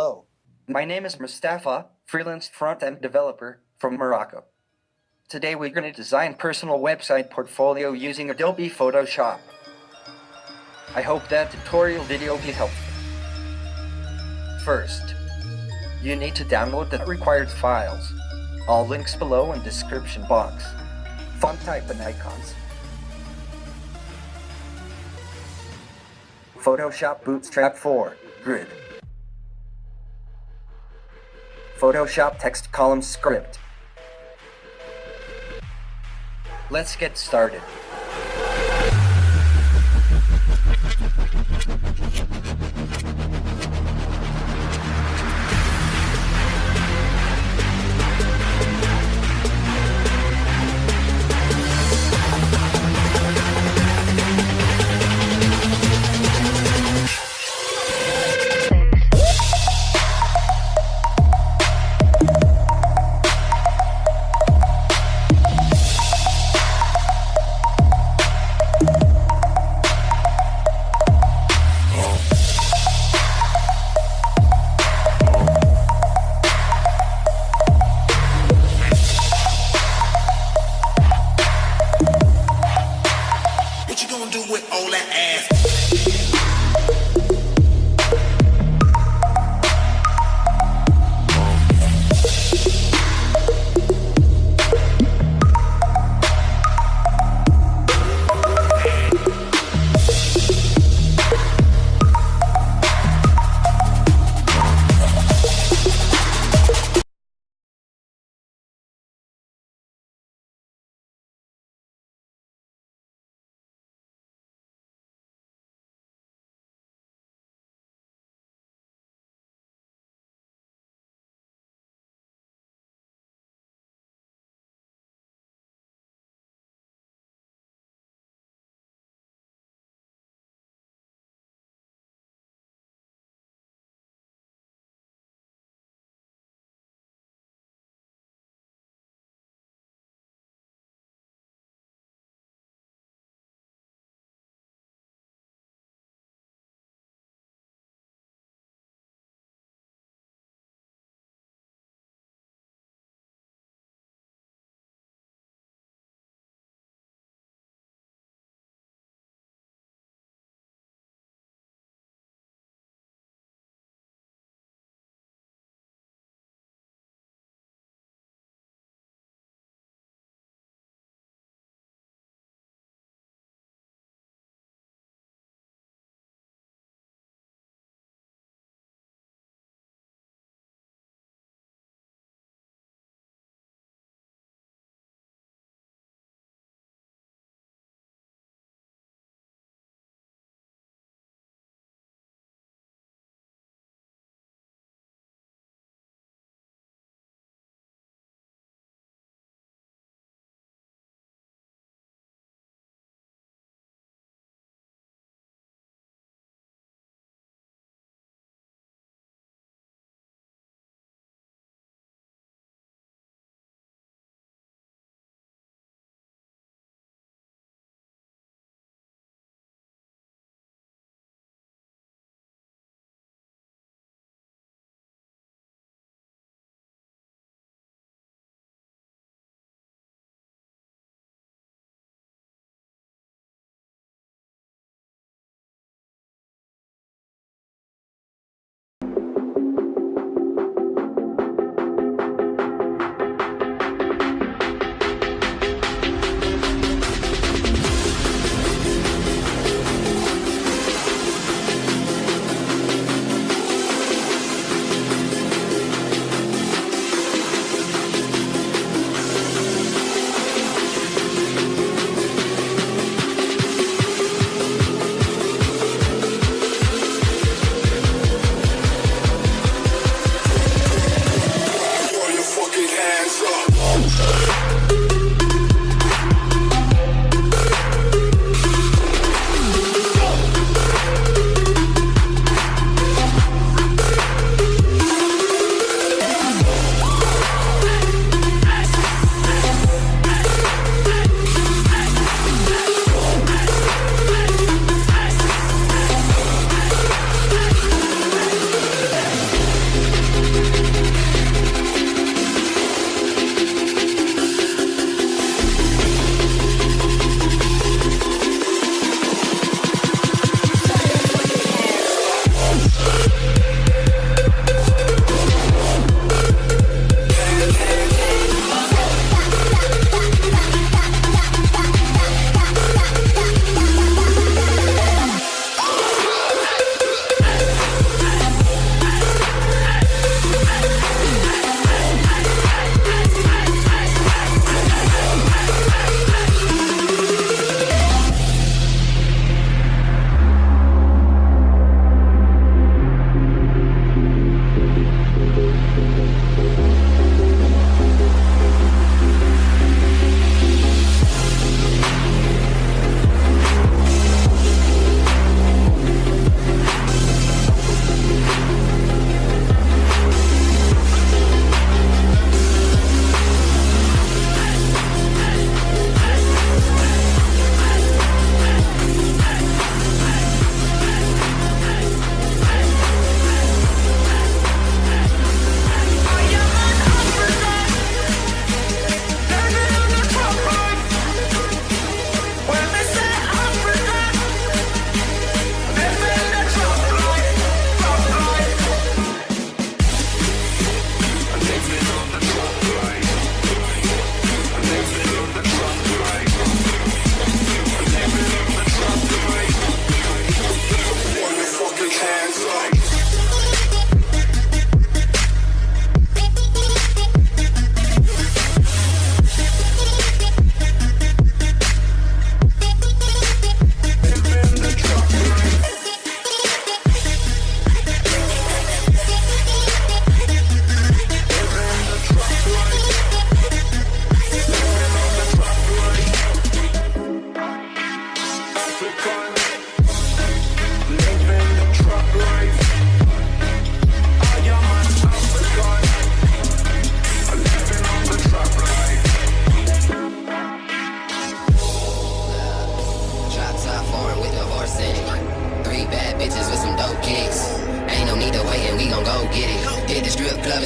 Hello, my name is Mustafa, freelance front-end developer from Morocco. Today we're going to design personal website portfolio using Adobe Photoshop. I hope that tutorial video be helpful. First, you need to download the required files. All links below in description box. Font type and icons. Photoshop Bootstrap 4, Grid. Photoshop text column script. Let's get started. What you gonna do with all that ass?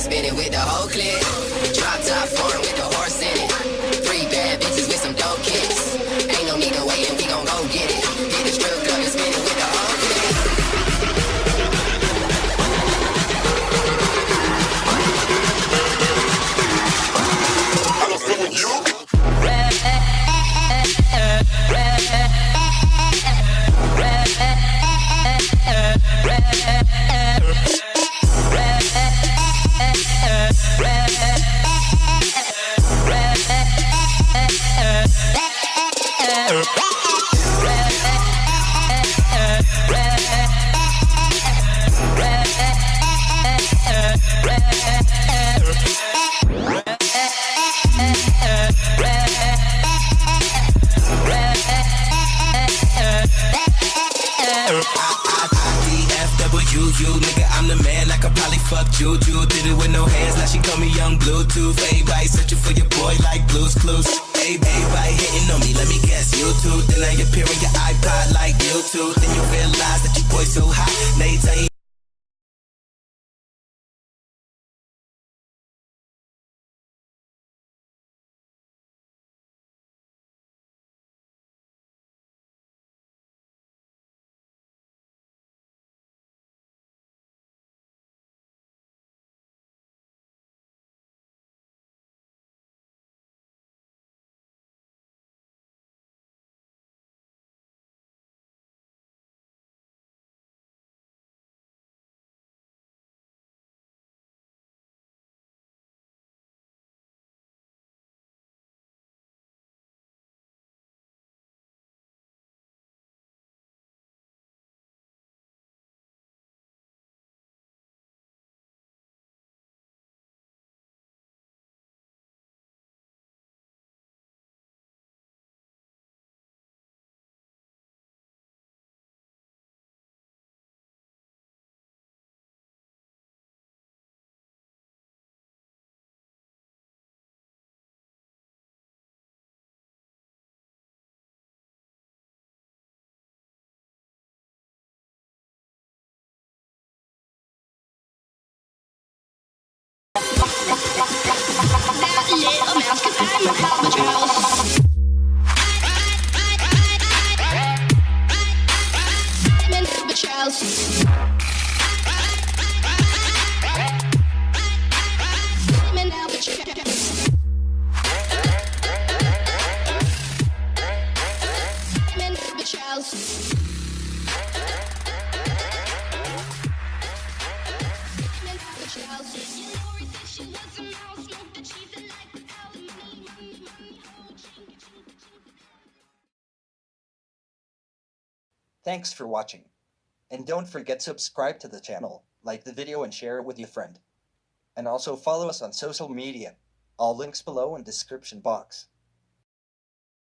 spinning with the whole clip. Drop top foreign with the horse in it. 3 bad bitches with some dope kicks. Ain't no need to wait and we gon' go get it. Hit the strip club and spinning with the whole clip. IDFWU, nigga, I'm the man. I could probably fuck Juju. Did it with no hands, now she call me Young Bluetooth. Everybody searching for your boy like Blue's Clues. Everybody hitting on me, let me guess, YouTube. Then I appear on your iPod like YouTube. Then you realize that your boy so hot. Now you tell you. Thanks for watching. And don't forget to subscribe to the channel, like the video and share it with your friend. And also follow us on social media. All links below in description box.